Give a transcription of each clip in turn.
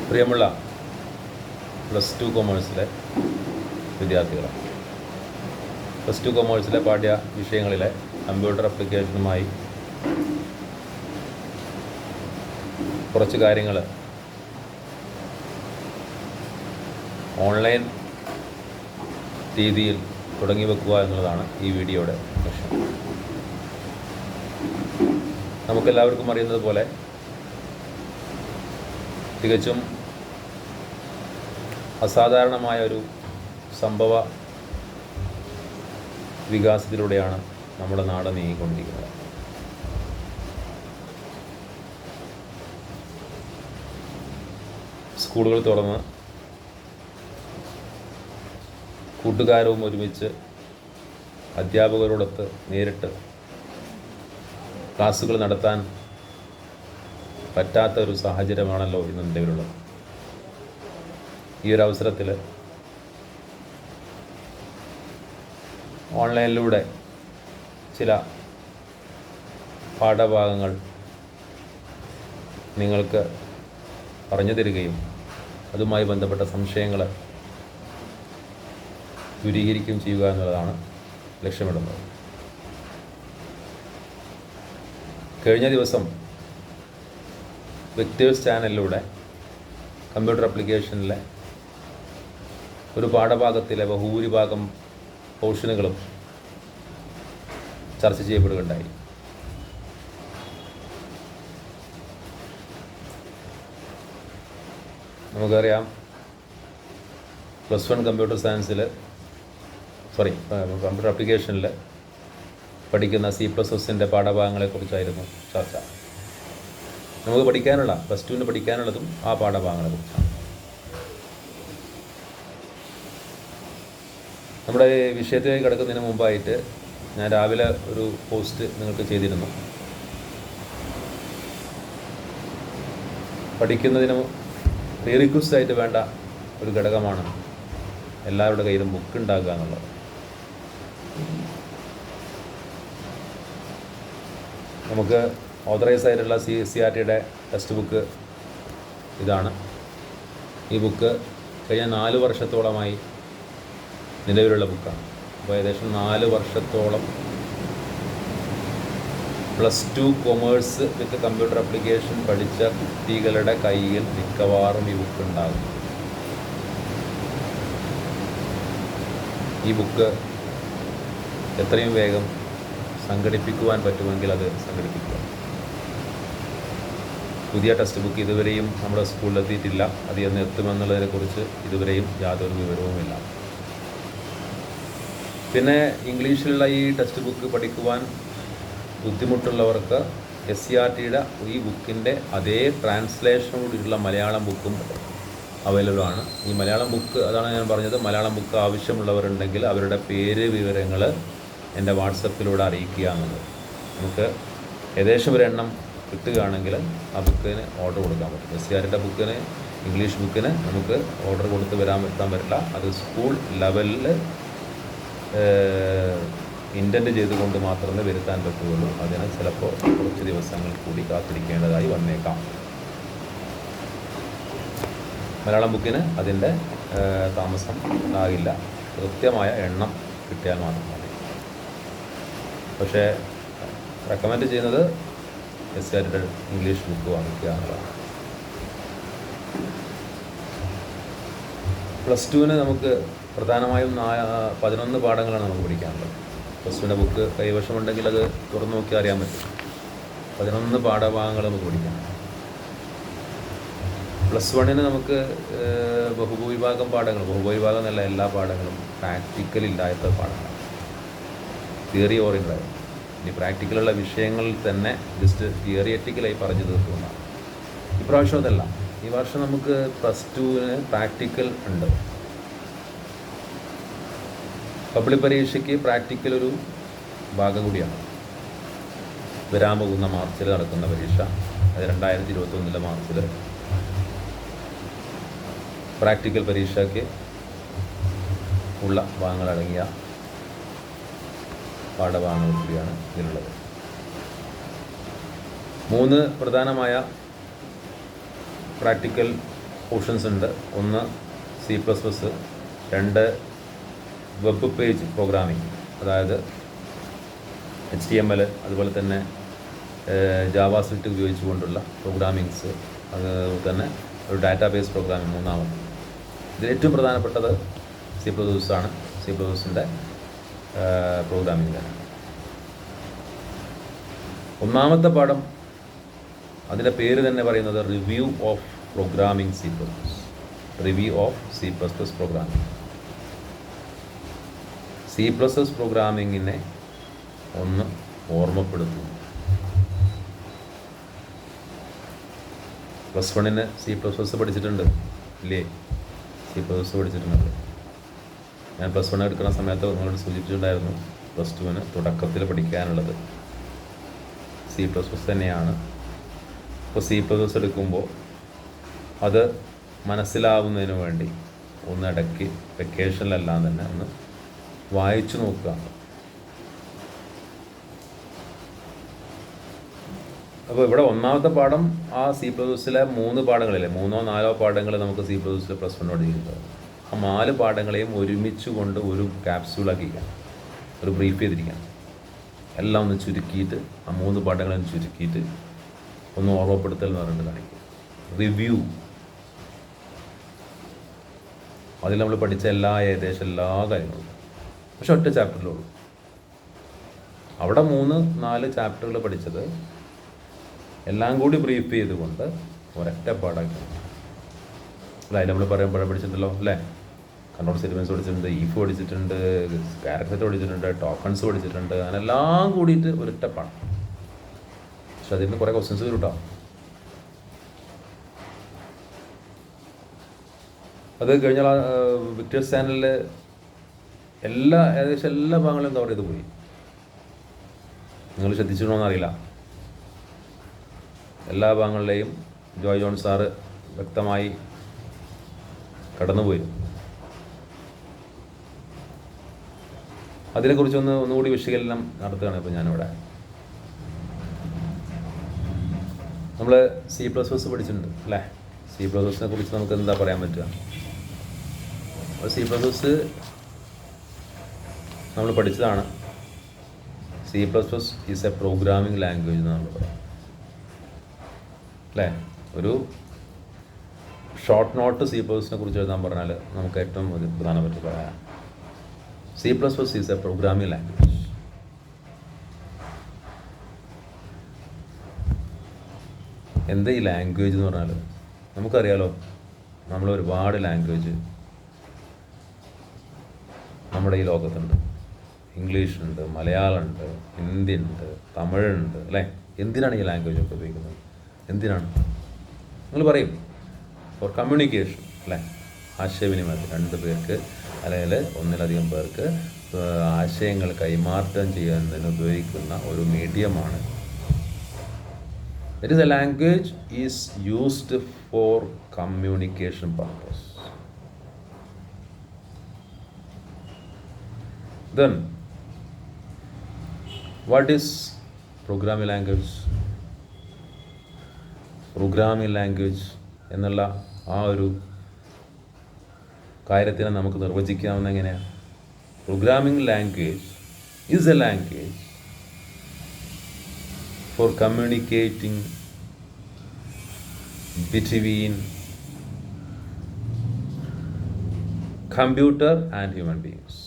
പ്രിയമുള്ള +2 കൊമേഴ്സിലെ വിദ്യാർത്ഥികളാണ്. +2 കൊമേഴ്സിലെ പാഠ്യ വിഷയങ്ങളിലെ കമ്പ്യൂട്ടർ ആപ്ലിക്കേഷനുമായി കുറച്ച് കാര്യങ്ങൾ ഓൺലൈൻ രീതിയിൽ തുടങ്ങി വെക്കുക എന്നുള്ളതാണ് ഈ വീഡിയോയുടെ ലക്ഷ്യം. നമുക്കെല്ലാവർക്കും അറിയുന്നത് പോലെ തികച്ചും അസാധാരണമായ ഒരു സംഭവ വികാസത്തിലൂടെയാണ് നമ്മുടെ നാട് നീങ്ങിക്കൊണ്ടിരിക്കുന്നത്. സ്കൂളുകൾ തുറന്ന് കൂട്ടുകാരും ഒരുമിച്ച് അധ്യാപകരോടൊത്ത് നേരിട്ട് ക്ലാസ്സുകൾ നടത്താൻ പറ്റാത്ത ഒരു സാഹചര്യമാണല്ലോ ഇന്ന് നിലവിലുള്ളത്. ഈ ഒരു അവസരത്തിൽ ഓൺലൈനിലൂടെ ചില പാഠഭാഗങ്ങൾ നിങ്ങൾക്ക് പറഞ്ഞു തരികയും അതുമായി ബന്ധപ്പെട്ട സംശയങ്ങൾ ദൂരീകരിക്കുകയും ചെയ്യുക എന്നുള്ളതാണ് ലക്ഷ്യമിടുന്നത്. കഴിഞ്ഞ ദിവസം വെക്ടേഴ്സ് ചാനലിലൂടെ കമ്പ്യൂട്ടർ ആപ്ലിക്കേഷനിലെ ഒരു പാഠഭാഗത്തിലെ ബഹുഭൂരിഭാഗം പോർഷനുകളും ചർച്ച ചെയ്യപ്പെടുകയുണ്ടായി. നമുക്കറിയാം, +1 കമ്പ്യൂട്ടർ സയൻസിൽ കമ്പ്യൂട്ടർ ആപ്ലിക്കേഷനിൽ പഠിക്കുന്ന C++ൻ്റെ പാഠഭാഗങ്ങളെക്കുറിച്ചായിരുന്നു ചർച്ച. നമുക്ക് പഠിക്കാനുള്ള +2 പഠിക്കാനുള്ളതും ആ പാഠഭാഗങ്ങളെക്കുറിച്ചാണ്. നമ്മുടെ വിഷയത്തിലേക്ക് കിടക്കുന്നതിന് മുമ്പായിട്ട് ഞാൻ രാവിലെ ഒരു പോസ്റ്റ് നിങ്ങൾക്ക് ചെയ്തിരുന്നു. പഠിക്കുന്നതിന് പ്രീറിക്വസ്റ്റായിട്ട് വേണ്ട ഒരു ഘടകമാണ് എല്ലാവരുടെ കയ്യിലും ബുക്ക് ഉണ്ടാകുക എന്നുള്ളത്. നമുക്ക് ഓതറൈസ് ആയിട്ടുള്ള CRTയുടെ ടെക്സ്റ്റ് ബുക്ക് ഇതാണ്. ഈ ബുക്ക് കഴിഞ്ഞ 4 വർഷത്തോളമായി നിലവിലുള്ള ബുക്കാണ്. അപ്പോൾ ഏകദേശം 4 വർഷത്തോളം +2 കൊമേഴ്സ് വിത്ത് കമ്പ്യൂട്ടർ ആപ്ലിക്കേഷൻ പഠിച്ച കുട്ടികളുടെ കയ്യിൽ മിക്കവാറും ഈ ബുക്ക് ഉണ്ടാകും. ഈ ബുക്ക് എത്രയും വേഗം സംഘടിപ്പിക്കുവാൻ പറ്റുമെങ്കിൽ അത് സംഘടിപ്പിക്കുക. പുതിയ ടെക്സ്റ്റ് ബുക്ക് ഇതുവരെയും നമ്മുടെ സ്കൂളിലെത്തിയിട്ടില്ല. അത് എന്ന് എത്തുമെന്നുള്ളതിനെക്കുറിച്ച് ഇതുവരെയും യാതൊരു വിവരവുമില്ല. പിന്നെ ഇംഗ്ലീഷിലുള്ള ഈ ടെക്സ്റ്റ് ബുക്ക് പഠിക്കുവാൻ ബുദ്ധിമുട്ടുള്ളവർക്ക് SCRTയുടെ ഈ ബുക്കിൻ്റെ അതേ ട്രാൻസ്ലേഷനോടുള്ള മലയാളം ബുക്കും അവൈലബിൾ ആണ്. ഈ മലയാളം ബുക്ക്, അതാണ് ഞാൻ പറഞ്ഞത്, മലയാളം ബുക്ക് ആവശ്യമുള്ളവരുണ്ടെങ്കിൽ അവരുടെ പേര് വിവരങ്ങൾ എൻ്റെ വാട്സപ്പിലൂടെ അറിയിക്കുക എന്നുള്ളത്. നമുക്ക് ഏകദേശം ഒരു എണ്ണം കിട്ടുകയാണെങ്കിൽ ആ ബുക്കിന് ഓർഡർ കൊടുക്കാൻ പറ്റും. SCRTയുടെ ബുക്കിന്, ഇംഗ്ലീഷ് ബുക്കിന് നമുക്ക് ഓർഡർ കൊടുത്ത് വരുത്താൻ പറ്റില്ല. അത് സ്കൂൾ ലെവലിൽ ഇൻറ്റൻറ്റ് ചെയ്തുകൊണ്ട് മാത്രമേ വരുത്താൻ പറ്റുകയുള്ളൂ. അതിന് ചിലപ്പോൾ കുറച്ച് ദിവസങ്ങൾ കൂടി കാത്തിരിക്കേണ്ടതായി വന്നേക്കാം. മലയാളം ബുക്കിന് അതിൻ്റെ താമസം ഉണ്ടാകില്ല. കൃത്യമായ എണ്ണം കിട്ടിയാൽ മാത്രം മതി. പക്ഷേ റെക്കമെൻഡ് ചെയ്യുന്നത് SCRTയുടെ ഇംഗ്ലീഷ് ബുക്ക് വാങ്ങിക്കുക എന്നുള്ളതാണ്. +2 നമുക്ക് പ്രധാനമായും 11 പാഠങ്ങളാണ് നമുക്ക് പഠിക്കാനുള്ളത്. +2 ബുക്ക് കൈവശമുണ്ടെങ്കിൽ അത് തുറന്നു നോക്കി അറിയാൻ പറ്റും. 11 പാഠഭാഗങ്ങൾ നമുക്ക് പഠിക്കാം. +1 നമുക്ക് ബഹുഭൂരിഭാഗം എന്നല്ല, എല്ലാ പാഠങ്ങളും പ്രാക്ടിക്കലില്ലാത്ത പാഠങ്ങളാണ്, തിയറി ഓറിയൻ്റഡ്. ഇനി പ്രാക്ടിക്കലുള്ള വിഷയങ്ങളിൽ തന്നെ ജസ്റ്റ് തിയറിയറ്റിക്കലായി പറഞ്ഞു തീർക്കുന്നതാണ്. ഇപ്രാവശ്യം അതല്ല. ഈ വർഷം നമുക്ക് +2 പ്രാക്ടിക്കൽ ഉണ്ട്. പബ്ലിക് പരീക്ഷയ്ക്ക് പ്രാക്ടിക്കൽ ഒരു ഭാഗം കൂടിയാണ്. വരാൻ പോകുന്ന മാർച്ചിൽ നടക്കുന്ന പരീക്ഷ, അത് 2021 മാർച്ചിൽ പ്രാക്ടിക്കൽ പരീക്ഷയ്ക്ക് ഉള്ള ഭാഗങ്ങളടങ്ങിയ പാഠഭാഗങ്ങൾ കൂടിയാണ് ഇതിലുള്ളത്. 3 പ്രധാനമായ പ്രാക്ടിക്കൽ പോർഷൻസ് ഉണ്ട്. ഒന്ന് C++, രണ്ട് വെബ് പേജ് പ്രോഗ്രാമിംഗ്, അതായത് HTML, അതുപോലെ തന്നെ ജാവാസ്ക്രിപ്റ്റ് ഉപയോഗിച്ചുകൊണ്ടുള്ള പ്രോഗ്രാമിങ്സ്, അതുപോലെ തന്നെ ഒരു ഡാറ്റാബേസ് പ്രോഗ്രാമിംഗ് മൂന്നാമത്. ഇതിൽ ഏറ്റവും പ്രധാനപ്പെട്ടത് C++ ആണ്. C++ൻ്റെ പ്രോഗ്രാമിംഗ് തന്നെ. ഒന്നാമത്തെ പാഠം, അതിൻ്റെ പേര് തന്നെ പറയുന്നത് review of programming C++. Review of C++ programming. C++ പ്രോഗ്രാമിങ്ങിനെ ഒന്ന് ഓർമ്മപ്പെടുത്തുന്നു. +1 C++ പഠിച്ചിട്ടുണ്ട് ഇല്ലേ? C++ പഠിച്ചിട്ടുണ്ട്. ഞാൻ +1 എടുക്കുന്ന സമയത്ത് നിങ്ങളോട് സൂചിപ്പിച്ചിട്ടുണ്ടായിരുന്നു, +2 തുടക്കത്തിൽ പഠിക്കാനുള്ളത് C++ തന്നെയാണ്. ഇപ്പോൾ C++ എടുക്കുമ്പോൾ അത് മനസ്സിലാവുന്നതിന് വേണ്ടി ഒന്ന് ഇടയ്ക്ക് വെക്കേഷനിലെല്ലാം തന്നെ ഒന്ന് വായിച്ചു നോക്കുക. അപ്പോൾ ഇവിടെ ഒന്നാമത്തെ പാഠം ആ C++ലെ 3 പാഠങ്ങളിലെ 3 or 4 പാഠങ്ങൾ നമുക്ക് C++ലെ +1 പഠിക്കുന്നത്. ആ 4 പാഠങ്ങളെയും ഒരുമിച്ച് കൊണ്ട് ഒരു ക്യാപ്സ്യൂളാക്കിയിരിക്കണം, ഒരു ബ്രീഫ് ചെയ്തിരിക്കണം. എല്ലാം ഒന്ന് ചുരുക്കിയിട്ട്, ആ 3 പാഠങ്ങളെ ചുരുക്കിയിട്ട് ഒന്ന് ഓർമ്മപ്പെടുത്തൽ എന്ന് പറഞ്ഞിട്ട് കാണിക്കും. റിവ്യൂ, അതിൽ നമ്മൾ പഠിച്ച ഏകദേശം എല്ലാ കാര്യങ്ങളും, പക്ഷെ ഒറ്റ ചാപ്റ്ററിലുള്ളൂ. അവിടെ 3-4 ചാപ്റ്ററുകൾ പഠിച്ചത് എല്ലാം കൂടി ബ്രീഫ് ചെയ്തുകൊണ്ട് ഒരൊറ്റ പാഠാക്കി. അല്ല, അതിൽ നമ്മൾ പറയുമ്പോഴേ പഠിച്ചിട്ടുണ്ടല്ലോ അല്ലേ? കൺട്രോൾ സ്റ്റേറ്റ്മെൻറ്റ്സ് പഠിച്ചിട്ടുണ്ട്, ഈഫ് പഠിച്ചിട്ടുണ്ട്, ക്യാരക്ടർ പഠിച്ചിട്ടുണ്ട്, ടോക്കൺസ് പഠിച്ചിട്ടുണ്ട്. അങ്ങനെല്ലാം കൂടിയിട്ട് ഒരൊറ്റ പാഠം. പക്ഷെ അതിൽ നിന്ന് കുറേ ക്വസ്റ്റ്യൻസ് വരും കേട്ടോ. അത് കഴിഞ്ഞാൽ വിക്ടേഴ്സ് ചാനലിൽ ഏകദേശം എല്ലാ ഭാഗങ്ങളും കവർ ചെയ്ത് പോയി. നിങ്ങൾ ശ്രദ്ധിച്ചിട്ടുണ്ടോയെന്ന് അറിയില്ല. എല്ലാ ഭാഗങ്ങളിലെയും ജോയ് ജോൺ സാറ് വ്യക്തമായി കടന്നുപോയി. അതിനെക്കുറിച്ച് ഒന്നുകൂടി വിശകലനം നടത്തുകയാണ് ഇപ്പോൾ ഞാനിവിടെ. നമ്മൾ C++ പഠിച്ചിട്ടുണ്ട് അല്ലേ? C++നെ കുറിച്ച് നമുക്ക് എന്താ പറയാൻ പറ്റുക? അപ്പോൾ C++ നമ്മൾ പഠിച്ചതാണ്. C++ is a programming language എന്ന് നമ്മൾ പറയാം അല്ലേ? ഒരു ഷോർട്ട് നോട്ട് C++നെ കുറിച്ച് എഴുതാൻ പറഞ്ഞാൽ നമുക്ക് ഏറ്റവും പ്രധാനപ്പെട്ട പറയാം, C++ is a programming language. എന്താ ഈ ലാംഗ്വേജ് എന്ന് പറഞ്ഞാൽ? നമുക്കറിയാലോ, നമ്മൾ ഒരുപാട് ലാംഗ്വേജ് നമ്മുടെ ഈ ലോകത്തുണ്ട്. ഇംഗ്ലീഷുണ്ട്, മലയാളമുണ്ട്, ഹിന്ദി ഉണ്ട്, തമിഴുണ്ട് അല്ലേ? എന്തിനാണ് ഈ ലാംഗ്വേജ് ഒക്കെ ഉപയോഗിക്കുന്നത്? എന്തിനാണ്? നിങ്ങൾ പറയും, ഫോർ കമ്മ്യൂണിക്കേഷൻ അല്ലേ? ആശയവിനിമയത്തിൽ 2 പേർക്ക് അല്ലെങ്കിൽ ഒന്നിലധികം പേർക്ക് ആശയങ്ങൾ കൈമാറ്റം ചെയ്യുന്നതിന് ഉപയോഗിക്കുന്ന ഒരു മീഡിയമാണ്. It is a language is used for communication purpose. Then, what is programming language? Programming language എന്നുള്ള ആ ഒരു കാര്യത്തിനെ നമുക്ക് നിർവചിക്കാവുന്ന എങ്ങനെയാണ്? Programming language is a language for communicating between computer and human beings.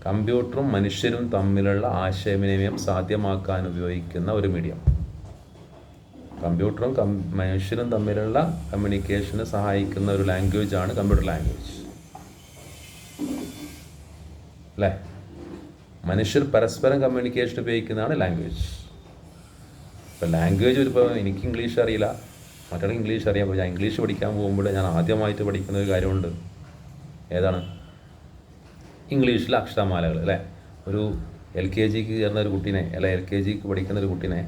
കമ്പ്യൂട്ടറും മനുഷ്യരും തമ്മിലുള്ള ആശയവിനിമയം സാധ്യമാക്കാൻ ഉപയോഗിക്കുന്ന ഒരു മീഡിയം. കമ്പ്യൂട്ടറും മനുഷ്യരും തമ്മിലുള്ള കമ്മ്യൂണിക്കേഷന് സഹായിക്കുന്ന ഒരു ലാംഗ്വേജാണ് കമ്പ്യൂട്ടർ ലാംഗ്വേജ് അല്ലേ? മനുഷ്യർ പരസ്പരം കമ്മ്യൂണിക്കേഷൻ ഉപയോഗിക്കുന്നതാണ് ലാംഗ്വേജ്. ഇപ്പോൾ ലാംഗ്വേജ് ഇപ്പോൾ എനിക്ക് ഇംഗ്ലീഷ് അറിയില്ല, മറ്റൊരു ഇംഗ്ലീഷ് അറിയാം. അപ്പോൾ ഞാൻ ഇംഗ്ലീഷ് പഠിക്കാൻ പോകുമ്പോൾ ഞാൻ ആദ്യമായിട്ട് പഠിക്കുന്ന ഒരു കാര്യമുണ്ട്. ഏതാണ്? ഇംഗ്ലീഷിലെ അക്ഷരമാലകൾ അല്ലേ? ഒരു LKG ചേർന്ന ഒരു കുട്ടീനെ, അല്ല LKG പഠിക്കുന്ന ഒരു കുട്ടീനെ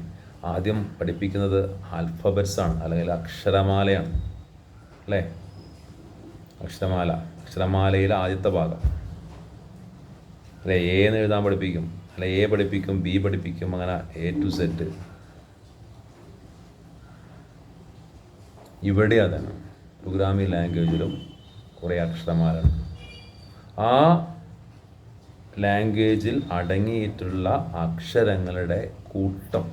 ആദ്യം പഠിപ്പിക്കുന്നത് ആൽഫബറ്റ്സ് ആണ്, അല്ലെങ്കിൽ അക്ഷരമാലയാണ് അല്ലേ? അക്ഷരമാലയിലെ ആദ്യത്തെ ഭാഗം അല്ലെ? എന്ന് എഴുതാൻ പഠിപ്പിക്കും, അല്ലെ? A പഠിപ്പിക്കും, B പഠിപ്പിക്കും, അങ്ങനെ A to Z. ഇവിടെ അതാണ് പ്രോഗ്രാമിംഗ് ലാംഗ്വേജിലും കുറേ അക്ഷരമാലയുണ്ട്. ആ ലാംഗ്വേജിൽ അടങ്ങിയിട്ടുള്ള അക്ഷരങ്ങളുടെ കൂട്ടം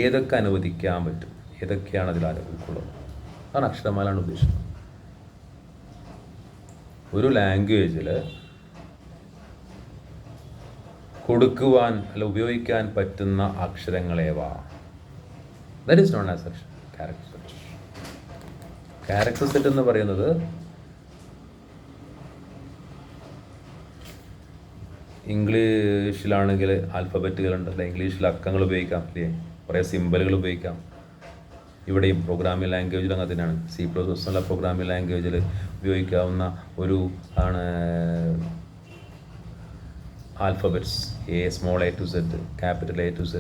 ഏതൊക്കെ അനുവദിക്കാൻ പറ്റും, ഏതൊക്കെയാണ് അതിൽ ഉൾക്കൊള്ളുന്നത്, അതാണ് അക്ഷരമാലയാണ് ഉദ്ദേശിക്കുന്നത്. ഒരു ലാംഗ്വേജിൽ കൊടുക്കുവാൻ അല്ല ഉപയോഗിക്കാൻ പറ്റുന്ന അക്ഷരങ്ങളേവാ, that is known as character set. Character set എന്ന് പറയുന്നത് ഇംഗ്ലീഷിലാണെങ്കിൽ ആൽഫബറ്റുകളുണ്ട്, അല്ലെ ഇംഗ്ലീഷിൽ അക്കങ്ങൾ ഉപയോഗിക്കാം, അല്ലേ കുറേ സിമ്പലുകൾ ഉപയോഗിക്കാം. ഇവിടെയും പ്രോഗ്രാമിംഗ് ലാംഗ്വേജിൽ അങ്ങനെ തന്നെയാണ്. C++ എന്നുള്ള പ്രോഗ്രാമിംഗ് ലാംഗ്വേജിൽ ഉപയോഗിക്കാവുന്ന ഒരു ആണ് alphabets, small a to z, capital A to Z.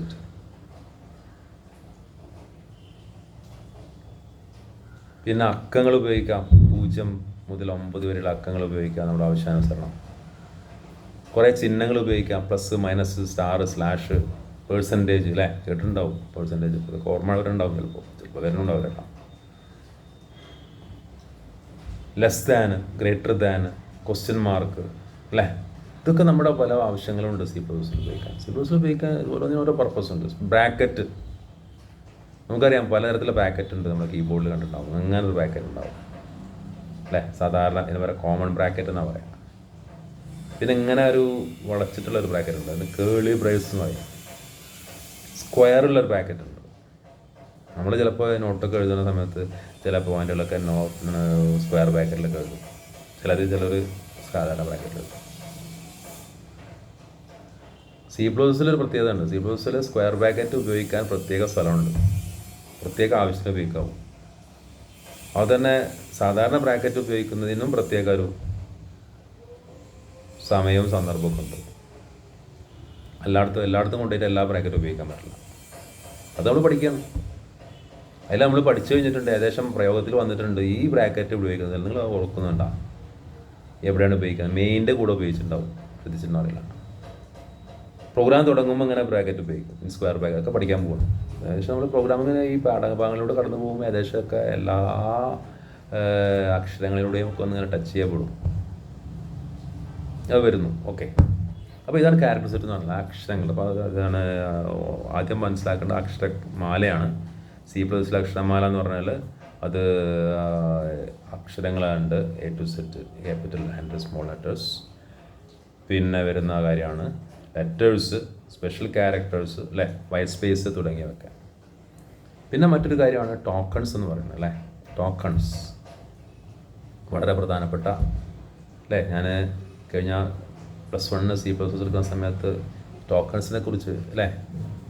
പിന്നെ അക്കങ്ങൾ ഉപയോഗിക്കാം, 0 മുതൽ 9 വരെയുള്ള അക്കങ്ങൾ ഉപയോഗിക്കാം നമ്മുടെ ആവശ്യാനുസരണം. കുറേ ചിഹ്നങ്ങൾ ഉപയോഗിക്കാം, plus, minus, star, slash, percentage, അല്ലേ കേട്ടിട്ടുണ്ടാവും പേഴ്സൻറ്റേജ്, ഇതൊക്കെ ഓർമ്മ വരുന്നുണ്ടാവും, ചിലപ്പോൾ വരുന്നുണ്ടാവും കേട്ടോ. Less than, greater than, question mark, അല്ലേ ഇതൊക്കെ നമ്മുടെ പല ആവശ്യങ്ങളുണ്ട് C++ ഉപയോഗിക്കാൻ. C++ ഉപയോഗിക്കാൻ ഓരോ പർപ്പസ് ഉണ്ട്. ബ്രാക്കറ്റ് നമുക്കറിയാം, പലതരത്തിലുള്ള ബ്രാക്കറ്റ് ഉണ്ട്, നമ്മുടെ കീബോർഡിൽ കണ്ടിട്ടുണ്ടാവും. അങ്ങനെ ഒരു ബ്രാക്കറ്റ് ഉണ്ടാവും, അല്ലേ സാധാരണ ഇതിന് പറയുക കോമൺ ബ്രാക്കറ്റ് എന്നാണ് പറയുക. പിന്നെ ഇങ്ങനെ ഒരു വളച്ചിട്ടുള്ളൊരു ബ്രാക്കറ്റ് ഉണ്ട്, അതിന് കേളി ബ്രേസ് എന്ന് പറയും. സ്ക്വയറുള്ളൊരു ബ്രാക്കറ്റ് ഉണ്ട്. നമ്മൾ ചിലപ്പോൾ നോട്ടൊക്കെ എഴുതുന്ന സമയത്ത് ചില പോയിന്റുകളൊക്കെ സ്ക്വയർ ബ്രാക്കറ്റിലൊക്കെ എഴുതും, ചിലർ സാധാരണ ബ്രാക്കറ്റിൽ എഴുതും. C++ ഒരു പ്രത്യേകത ഉണ്ട്. C++ സ്ക്വയർ ബ്രാക്കറ്റ് ഉപയോഗിക്കാൻ പ്രത്യേക സ്ഥലമുണ്ട്, പ്രത്യേക ആവശ്യത്തിന് ഉപയോഗിക്കാവും. അതുതന്നെ സാധാരണ ബ്രാക്കറ്റ് ഉപയോഗിക്കുന്നതിനും പ്രത്യേക ഒരു സമയവും സന്ദർഭമൊക്കെ ഉണ്ട്. എല്ലായിടത്തും കൊണ്ടുപോയിട്ട് എല്ലാ ബ്രാക്കറ്റും ഉപയോഗിക്കാൻ പറ്റില്ല. അത് നമ്മൾ പഠിക്കണം. അതിൽ നമ്മൾ പഠിച്ചു കഴിഞ്ഞിട്ടുണ്ട്, ഏകദേശം പ്രയോഗത്തിൽ വന്നിട്ടുണ്ട്. ഈ ബ്രാക്കറ്റ് ഉപയോഗിക്കുന്നത് നിങ്ങൾ ഓർക്കുന്നുണ്ടോ, എവിടെയാണ് ഉപയോഗിക്കുന്നത്? മെയിൻ്റെ കൂടെ ഉപയോഗിച്ചിട്ടുണ്ടാവും, ശ്രദ്ധിച്ചിട്ടുണ്ടാവില്ല. പ്രോഗ്രാം തുടങ്ങുമ്പോൾ ഇങ്ങനെ ബ്രാക്കറ്റ് ഉപയോഗിക്കും, സ്ക്വയർ ബ്രാക്കറ്റ് ഒക്കെ പഠിക്കാൻ പോകുന്നു. ഏകദേശം നമ്മൾ പ്രോഗ്രാമിങ്ങനെ ഈ പാഠഭാഗങ്ങളിലൂടെ കടന്നു പോകുമ്പോൾ ഏകദേശമൊക്കെ എല്ലാ അക്ഷരങ്ങളിലൂടെയും ഒക്കെ ഒന്ന് ഇങ്ങനെ ടച്ച് ചെയ്യപ്പെടും, അത് വരുന്നു. ഓക്കെ, അപ്പോൾ ഇതാണ് ക്യാരക്ടർ സെറ്റ് എന്ന് പറഞ്ഞത്, അക്ഷരങ്ങൾ. അപ്പോൾ അതാണ് ആദ്യം മനസ്സിലാക്കേണ്ട അക്ഷരമാലയാണ്. C++ അക്ഷരമാല എന്ന് പറഞ്ഞാൽ അത് അക്ഷരങ്ങളുണ്ട്, A to Z, capital and small letters. പിന്നെ വരുന്ന കാര്യമാണ് ലെറ്റേഴ്സ്, സ്പെഷ്യൽ ക്യാരക്ടേഴ്സ്, അല്ലേ വൈറ്റ് സ്പേസ് തുടങ്ങിയവയൊക്കെ. പിന്നെ മറ്റൊരു കാര്യമാണ് ടോക്കൺസ് എന്ന് പറയുന്നത്, അല്ലേ ടോക്കൺസ് വളരെ പ്രധാനപ്പെട്ട, അല്ലേ ഞാൻ കഴിഞ്ഞ +1 C++ എടുക്കുന്ന സമയത്ത് ടോക്കൺസിനെ കുറിച്ച്, അല്ലേ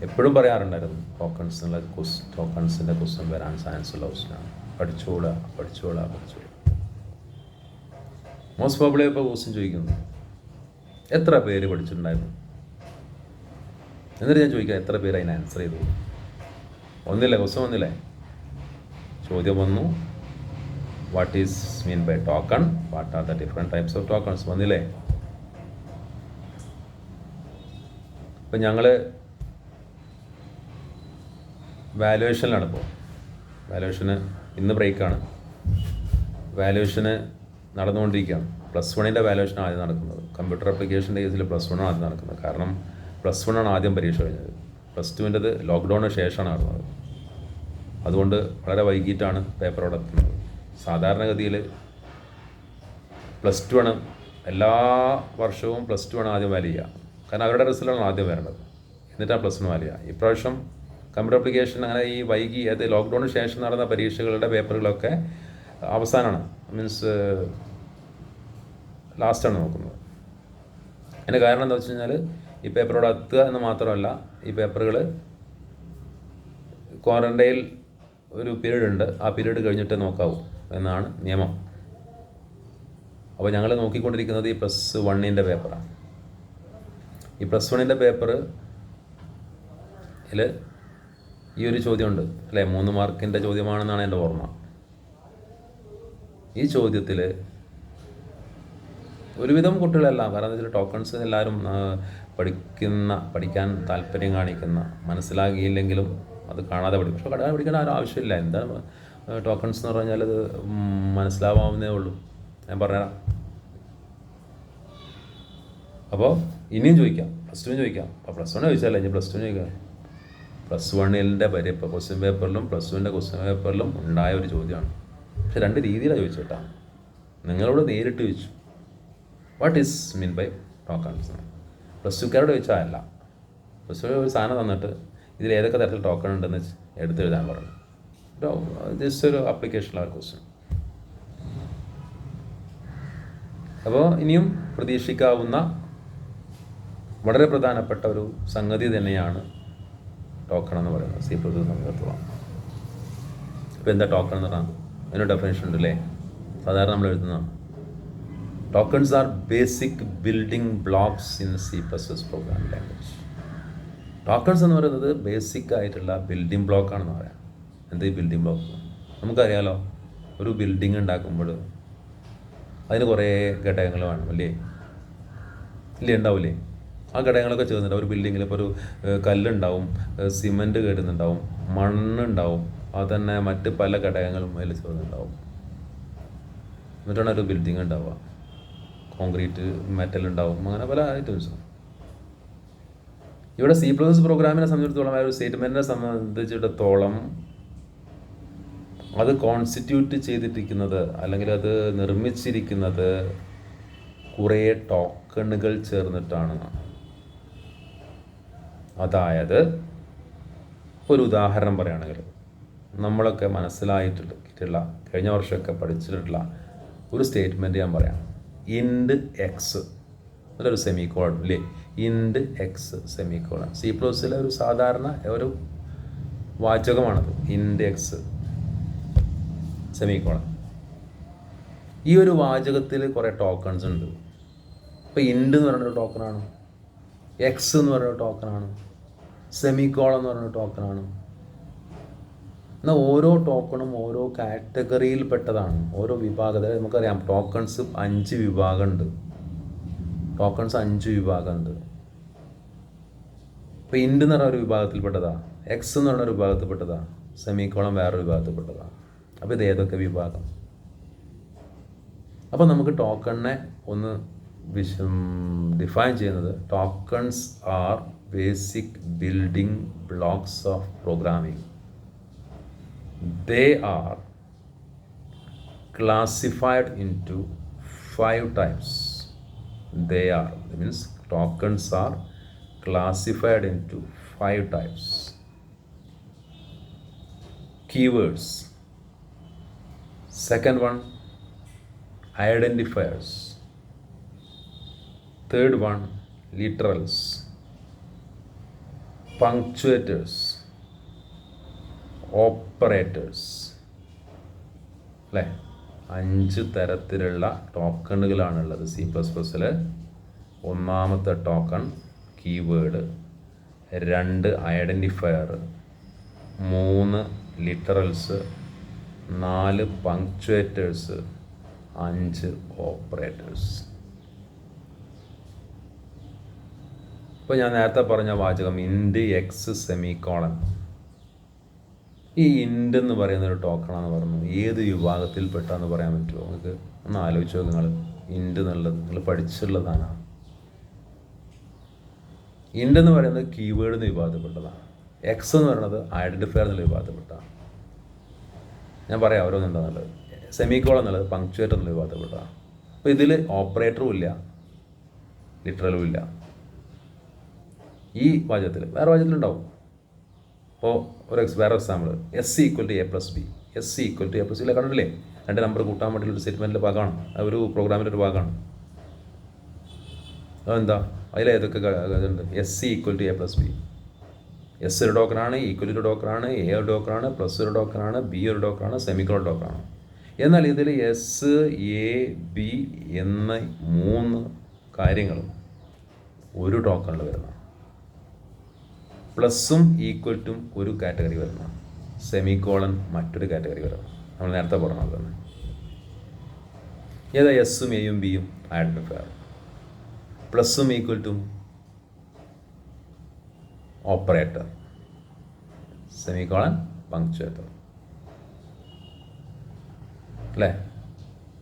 എപ്പോഴും പറയാറുണ്ടായിരുന്നു. ടോക്കൺസിൻ്റെ ക്വസ്റ്റ്യൻ വരാൻ ചാൻസ് ഉള്ള ക്വസ്റ്റ്യനാണ്. പഠിച്ചോളാം. മോസ്റ്റ് പ്രോബബ്ലി ഇപ്പോൾ ക്വസ്റ്റ്യൻ ചോദിക്കുന്നു, എത്ര പേര് പഠിച്ചിട്ടുണ്ടായിരുന്നു? എന്നിട്ട് ഞാൻ ചോദിക്കാം, എത്ര പേര് അതിന് ആൻസർ ചെയ്തു? ഒന്നില്ലേ, ക്വസ്റ്റ്യൻ ഒന്നില്ലേ, ചോദ്യം വന്നു, what is mean by token, what are the different types of tokens, വന്നില്ലേ? ഇപ്പം ഞങ്ങൾ വാല്യുവേഷനിലാണ്. വാല്യുവേഷന് ഇന്ന് ബ്രേക്കാണ്. വാല്യുവേഷന് നടന്നുകൊണ്ടിരിക്കുകയാണ്. +1 വാല്യുവേഷൻ ആദ്യം നടക്കുന്നത്. കമ്പ്യൂട്ടർ ആപ്ലിക്കേഷൻ്റെ കേസിൽ +1 ആദ്യം നടക്കുന്നത്. കാരണം +1 ആദ്യം പരീക്ഷ കഴിഞ്ഞത്. +2 ലോക്ക്ഡൗണിന് ശേഷമാണ് നടന്നത്. അതുകൊണ്ട് വളരെ വൈകിട്ടാണ് പേപ്പർ അവിടെ എത്തുന്നത്. സാധാരണഗതിയിൽ +2 എല്ലാ വർഷവും +2 ആദ്യം വാല്യൂ ചെയ്യുക. കാരണം അവരുടെ റിസൾട്ടാണ് ആദ്യം വരേണ്ടത്, എന്നിട്ടാണ് +1 വാല്യൂ ചെയ്യുക. ഇപ്രാവശ്യം കമ്പ്യൂട്ടർ ആപ്ലിക്കേഷൻ അങ്ങനെ ഈ വൈകി, അത് ലോക്ക്ഡൗണിന് ശേഷം നടന്ന പരീക്ഷകളുടെ പേപ്പറുകളൊക്കെ അവസാനമാണ്, മീൻസ് ലാസ്റ്റാണ് നോക്കുന്നത്. അതിൻ്റെ കാരണം എന്താ വെച്ച് കഴിഞ്ഞാൽ ഈ പേപ്പറോട് എത്തുക എന്ന് മാത്രമല്ല, ഈ പേപ്പറുകൾ ക്വാറൻറ്റൈനിൽ ഒരു പീരീഡ് ഉണ്ട്, ആ പീരീഡ് കഴിഞ്ഞിട്ടേ നോക്കാവൂ എന്നാണ് നിയമം. അപ്പോൾ ഞങ്ങൾ നോക്കിക്കൊണ്ടിരിക്കുന്നത് ഈ +1 പേപ്പറാണ്. ഈ +1 പേപ്പറിൽ ഈ ഒരു ചോദ്യമുണ്ട്, അല്ലേ 3 മാർക്കിൻ്റെ ചോദ്യമാണെന്നാണ് എൻ്റെ ഓർമ്മ. ഈ ചോദ്യത്തിൽ ഒരുവിധം കുട്ടികളെല്ലാം, കാരണം എന്താ വെച്ചാൽ ടോക്കൺസ് എല്ലാവരും പഠിക്കാൻ താല്പര്യം കാണിക്കുന്ന, മനസ്സിലാകിയില്ലെങ്കിലും അത് കാണാതെ പഠിക്കും. പക്ഷേ പഠിക്കാൻ ആരും ആവശ്യമില്ല. എന്താണ് ടോക്കൺസ് എന്ന് പറഞ്ഞാൽ അത് മനസ്സിലാവാവുന്നേ ഉള്ളൂ. ഞാൻ പറഞ്ഞുതരാം. അപ്പോൾ ഇനിയും ചോദിക്കാം, പ്ലസ് ടുവിന് ചോദിക്കാം. അപ്പോൾ പ്ലസ് വണ്ണിന് ചോദിച്ചാലേ ഇനി പ്ലസ് ടുവിന് ചോദിക്കാം. പ്ലസ് വണ്ണിൻ്റെ ഇപ്പോൾ ക്വസ്റ്റ്യൻ പേപ്പറിലും പ്ലസ് ടുവിൻ്റെ ക്വസ്റ്റ്യൻ പേപ്പറിലും ഉണ്ടായ ഒരു ചോദ്യമാണ്. പക്ഷെ 2 രീതിയിലാണ് ചോദിച്ചു കേട്ടോ. നിങ്ങളോട് നേരിട്ട് ചോദിച്ചു what is mean by tokens. Plus ടുക്കാരോട് ചോദിച്ചാൽ അല്ല, പ്ലസ് ടു ഒരു സാധനം തന്നിട്ട് ഇതിൽ ഏതൊക്കെ തരത്തിൽ ടോക്കൺ ഉണ്ടെന്ന് എടുത്തെഴുതാൻ പറഞ്ഞു. ജസ്റ്റ് ഒരു അപ്ലിക്കേഷൻ ലെവൽ ക്വസ്റ്റ്യൻ. അപ്പോൾ ഇനിയും പ്രതീക്ഷിക്കാവുന്ന വളരെ പ്രധാനപ്പെട്ട ഒരു സംഗതി തന്നെയാണ് ടോക്കൺ എന്ന് പറയുന്നത്. സി പ്ലസ് സംബന്ധിച്ചിടത്തോളം. ഇപ്പോൾ എന്താ ടോക്കൺ എന്ന് പറഞ്ഞാൽ അതിന് ഡെഫിനേഷൻ ഉണ്ട് അല്ലേ? സാധാരണ നമ്മൾ എഴുതുന്നതാണ്. Tokens are basic building blocks in C++ programming language. Tokens എന്ന് പറയുന്നത് ബേസിക് ആയിട്ടുള്ള ബിൽഡിംഗ് ബ്ലോക്കാണെന്ന് പറയാം. എന്ത് ഈ ബിൽഡിംഗ് ബ്ലോക്ക്? നമുക്കറിയാലോ, ഒരു ബിൽഡിംഗ് ഉണ്ടാക്കുമ്പോൾ അതിന് കുറേ ഘടകങ്ങൾ വേണം അല്ലേ? ഇല്ലേ? ഉണ്ടാവില്ലേ? ആ ഘടകങ്ങളൊക്കെ ചേർന്നിട്ട് ഒരു ബിൽഡിങ്ങിൽ ഇപ്പോൾ ഒരു കല്ലുണ്ടാവും, സിമൻറ്റ് കേടുന്നുണ്ടാവും, മണ്ണുണ്ടാവും, അത് തന്നെ മറ്റ് പല ഘടകങ്ങളും അതിൽ ചേർന്നുണ്ടാവും. എന്നിട്ടാണ് ഒരു ബിൽഡിംഗ് ഉണ്ടാവുക. കോൺക്രീറ്റ്, മെറ്റൽ ഉണ്ടാവും, അങ്ങനെ പല ഐറ്റംസും. ഇവിടെ C++ പ്രോഗ്രാമിനെ സംബന്ധിച്ചിടത്തോളം, ആ ഒരു സ്റ്റേറ്റ്മെൻറ്റിനെ സംബന്ധിച്ചിടത്തോളം അത് കോൺസ്റ്റിറ്റ്യൂട്ട് ചെയ്തിരിക്കുന്നത് അല്ലെങ്കിൽ അത് നിർമ്മിച്ചിരിക്കുന്നത് കുറേ ടോക്കണുകൾ ചേർന്നിട്ടാണ്. അതായത് ഒരു ഉദാഹരണം പറയുകയാണെങ്കിൽ നമ്മളൊക്കെ മനസ്സിലായിട്ടുള്ള കഴിഞ്ഞ വർഷമൊക്കെ പഠിച്ചിട്ടുള്ള ഒരു സ്റ്റേറ്റ്മെൻറ്റ് ഞാൻ പറയാം. ഇൻഡ് എക്സ് എന്നൊരു സെമിക്കോളൻ അല്ലേ? ഇൻഡ് എക്സ് സെമിക്കോളൻ C++ലെ ഒരു സാധാരണ ഒരു വാചകമാണത്. ഇൻഡ് എക്സ് സെമിക്കോളൻ. ഈ ഒരു വാചകത്തിൽ കുറേ ടോക്കൺസ് ഉണ്ട്. ഇപ്പോൾ ഇൻഡ് എന്ന് പറയുന്നൊരു ടോക്കണാണ്, എക്സ് എന്ന് പറയുന്ന ടോക്കണാണ്, സെമിക്കോളൻ എന്ന് പറയുന്ന ടോക്കണാണ്. എന്നാൽ ഓരോ ടോക്കണും ഓരോ കാറ്റഗറിയിൽപ്പെട്ടതാണ്, ഓരോ വിഭാഗം. നമുക്കറിയാം ടോക്കൺസ് 5 വിഭാഗമുണ്ട്. ടോക്കൺസ് 5 വിഭാഗമുണ്ട്. ഇപ്പോൾ ഇൻഡ് എന്ന് പറയുന്ന ഒരു വിഭാഗത്തിൽപ്പെട്ടതാ, എക്സ് എന്ന് പറയുന്ന ഒരു വിഭാഗത്തിൽപ്പെട്ടതാ, സെമിക്കോളൻ വേറൊരു വിഭാഗത്തിൽപ്പെട്ടതാ. അപ്പോൾ ഇത് ഏതൊക്കെ വിഭാഗം? അപ്പോൾ നമുക്ക് ടോക്കണിനെ ഒന്ന് ഡിഫൈൻ ചെയ്യുന്നത്, tokens are basic building blocks of programming. They are classified into 5 types. That means tokens are classified into 5 types. Keywords. Second one, identifiers. Third one, literals, punctuators, operators. അല്ലേ? 5 തരത്തിലുള്ള ടോക്കണുകളാണുള്ളത് C++ൽ. ഒന്നാമത്തെ token keyword, 2 identifier, 3 literals, 4 punctuators, 5 operators. ഇപ്പോൾ ഞാൻ നേരത്തെ പറഞ്ഞ വാചകം ഇൻഡ് X semicolon, ഈ ഇൻഡ് എന്ന് പറയുന്ന ഒരു ടോക്കണാന്ന് പറഞ്ഞു. ഏത് വിഭാഗത്തിൽപ്പെട്ടാന്ന് പറയാൻ പറ്റുമോ നിങ്ങൾക്ക്? ഒന്ന് ആലോചിച്ച് നോക്കുക. നിങ്ങൾ ഇൻഡ് എന്നുള്ളത് നിങ്ങൾ പഠിച്ചുള്ളതാണ്. ഇൻഡ് എന്ന് പറയുന്നത് കീവേഡ് എന്ന് വിഭാഗത്തിൽപ്പെട്ടതാണ്. എക്സ് എന്ന് പറയുന്നത് ഐഡൻറ്റിഫയർ എന്നുള്ള വിഭാഗത്തിൽപ്പെട്ടതാണ്. ഞാൻ പറയാം ഓരോന്നുണ്ടെന്നുള്ളത്. സെമിക്കോളൻ എന്നുള്ളത് പങ്ക്ച്വേറ്റർ എന്നുള്ള വിഭാഗത്തിൽപ്പെട്ടതാണ്. അപ്പോൾ ഇതിൽ ഓപ്പറേറ്ററും ഇല്ല, ലിറ്ററലും ഇല്ല. ഈ വാചകത്തിൽ വേറെ വാചകത്തിലുണ്ടാവും. അപ്പോൾ വേറെ example, S equal to A+B. S equal to A+B കണ്ടിട്ടില്ലേ? 2 നമ്പർ കൂട്ടാൻ വേണ്ടിയുള്ള ഒരു സ്റ്റേറ്റ്മെൻറ്റിൻ്റെ ഭാഗമാണ്, ഒരു പ്രോഗ്രാമിൻ്റെ ഒരു ഭാഗമാണ്. അതെന്താ? അതിലേതൊക്കെ ഇതുണ്ട്? S equal to A+B. S ഒരു ടോക്കനാണ്, ഈക്വൽ ഒരു ടോക്കനാണ്, എ ഒരു ടോക്കനാണ്, പ്ലസ് ഒരു ടോക്കനാണ്, ബി ഒരു ടോക്കനാണ്, സെമിക്കോളൻ ടോക്കനാണ്. എന്നാൽ ഇതിൽ എസ്, എ, ബി എന്ന 3 കാര്യങ്ങളും ഒരു ടോക്കണിൽ വരുന്നതാണ്. പ്ലസ്സും ഈക്വൽറ്റും ഒരു കാറ്റഗറി വരുന്ന, സെമിക്കോളൻ മറ്റൊരു കാറ്റഗറി വരുന്ന. നമ്മൾ നേരത്തെ പറഞ്ഞത് തന്നെ. ഏതാ? എസ്സും എയും ബിയും ഐഡൻറ്റിഫയർ, പ്ലസ്സും ഈക്വൽറ്റും ഓപ്പറേറ്റർ, സെമിക്കോളൻ പങ്ക്ച്വേറ്റർ. അല്ലേ?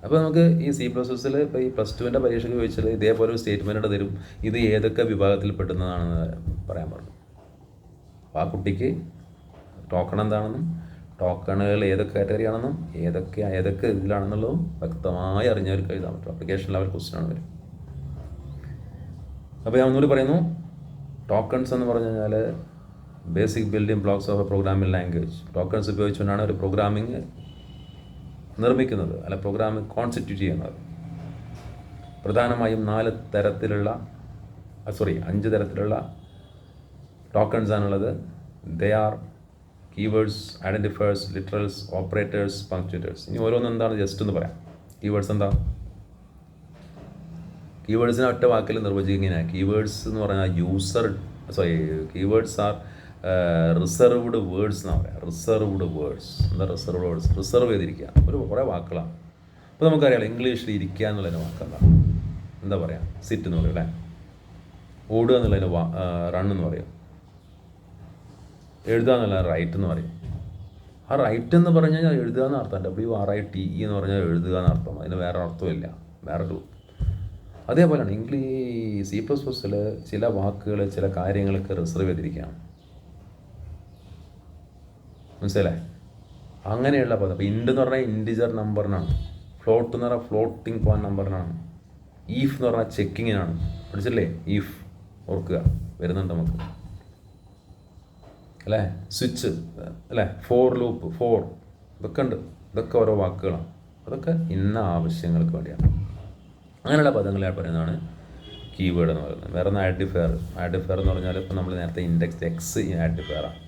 അപ്പോൾ നമുക്ക് ഈ C++ൽ ഇപ്പോൾ ഈ +2ൻ്റെ പരീക്ഷയ്ക്ക് ചോദിച്ചാൽ ഇതേപോലെ ഒരു സ്റ്റേറ്റ്മെൻറ്റ് തരും, ഇത് ഏതൊക്കെ വിഭാഗത്തിൽ പെടുന്നതാണെന്ന് പറയാൻ പറഞ്ഞു. അപ്പോൾ ആ കുട്ടിക്ക് ടോക്കൺ എന്താണെന്നും ടോക്കണുകൾ ഏതൊക്കെ കാറ്റഗറി ആണെന്നും ഏതൊക്കെ ഇതിലാണെന്നുള്ളതും വ്യക്തമായി അറിഞ്ഞവർക്ക് എഴുതാൻ പറ്റും. ആപ്ലിക്കേഷൻ ലെവൽ ക്വസ്റ്റ്യൻ ആണ് വരും. അപ്പോൾ ഞാൻ ഒന്നുകൂടി പറയുന്നു, ടോക്കൺസ് എന്ന് പറഞ്ഞു കഴിഞ്ഞാൽ basic building blocks of a programming language. Tokens ഉപയോഗിച്ചുകൊണ്ടാണ് ഒരു പ്രോഗ്രാമിംഗ് നിർമ്മിക്കുന്നത്, അല്ല പ്രോഗ്രാമിംഗ് കോൺസ്റ്റിറ്റ്യൂട്ട് ചെയ്യുന്നത്. പ്രധാനമായും 5 തരത്തിലുള്ള ടോക്കൺസ് ആണുള്ളത്. They are keywords, identifiers, literals, operators, punctuators. ഇനി ഓരോന്നും എന്താണ് ജസ്റ്റ് ഒന്ന് പറയാം. കീവേഡ്സ് എന്താ? കീവേഡ്സിനെ ഒറ്റ വാക്കിൽ നിർവചിക്കുന്നത്, കീവേഡ്സ് എന്ന് പറഞ്ഞാൽ കീവേഡ്സ് ആർ റിസർവ്ഡ് വേർഡ്സ് എന്നാണ് പറയാം. റിസർവ്ഡ് വേർഡ്സ് എന്താ? റിസർവ്ഡ് വേർഡ്സ് റിസർവ് ചെയ്തിരിക്കുക, കുറേ വാക്കുകളാണ്. അപ്പോൾ നമുക്കറിയാം ഇംഗ്ലീഷിൽ ഇരിക്കുക എന്നുള്ളതിന് വാക്കെന്താ? എന്താ പറയുക? സിറ്റ് എന്ന് പറയും അല്ലേ? ഓടുക എന്നുള്ളതിന് റൺ എന്ന് പറയും. എഴുതുക എന്നുള്ളത് റൈറ്റ് എന്ന് പറയും. ആ റൈറ്റ് എന്ന് പറഞ്ഞു കഴിഞ്ഞാൽ എഴുതുക എന്ന് അർത്ഥം. WRITE എന്ന് പറഞ്ഞാൽ എഴുതുക എന്നർത്ഥം. അതിന് വേറെ അർത്ഥമില്ല, വേറൊരു. അതേപോലെയാണ് C++ൽ ചില വാക്കുകൾ ചില കാര്യങ്ങൾക്ക് റിസർവ് ചെയ്തിരിക്കുകയാണ്. മനസ്സിലായി? അങ്ങനെയുള്ള പദം. അപ്പോൾ ഇൻഡ് എന്ന് പറഞ്ഞാൽ ഇൻറ്റിജർ നമ്പറിനാണ്. ഫ്ലോട്ട് എന്ന് പറഞ്ഞാൽ ഫ്ലോട്ടിംഗ് പോയിന്റ് നമ്പറിനാണ്. ഈഫ് എന്ന് പറഞ്ഞാൽ ചെക്കിങ്ങിനാണ്. പഠിച്ചില്ലേ? ഈഫ് ഓർക്കുക, വരുന്നുണ്ട് നമുക്ക് അല്ലേ? സ്വിച്ച് അല്ലേ? ഫോർ ലൂപ്പ്, ഇതൊക്കെ ഉണ്ട്. ഇതൊക്കെ ഓരോ വാക്കുകളാണ്. അതൊക്കെ ഇന്ന ആവശ്യങ്ങൾക്ക് വേണ്ടിയാണ്. അങ്ങനെയുള്ള പദങ്ങളെ പറയുന്നതാണ് കീവേഡ് എന്ന് പറയുന്നത്. വേറെ ഒന്ന് ഐഡൻറ്റിഫയർ എന്ന് പറഞ്ഞാൽ ഇപ്പോൾ നമ്മൾ നേരത്തെ ഇൻഡെക്സ് എക്സ് ഐഡൻറ്റിഫയറാണ്.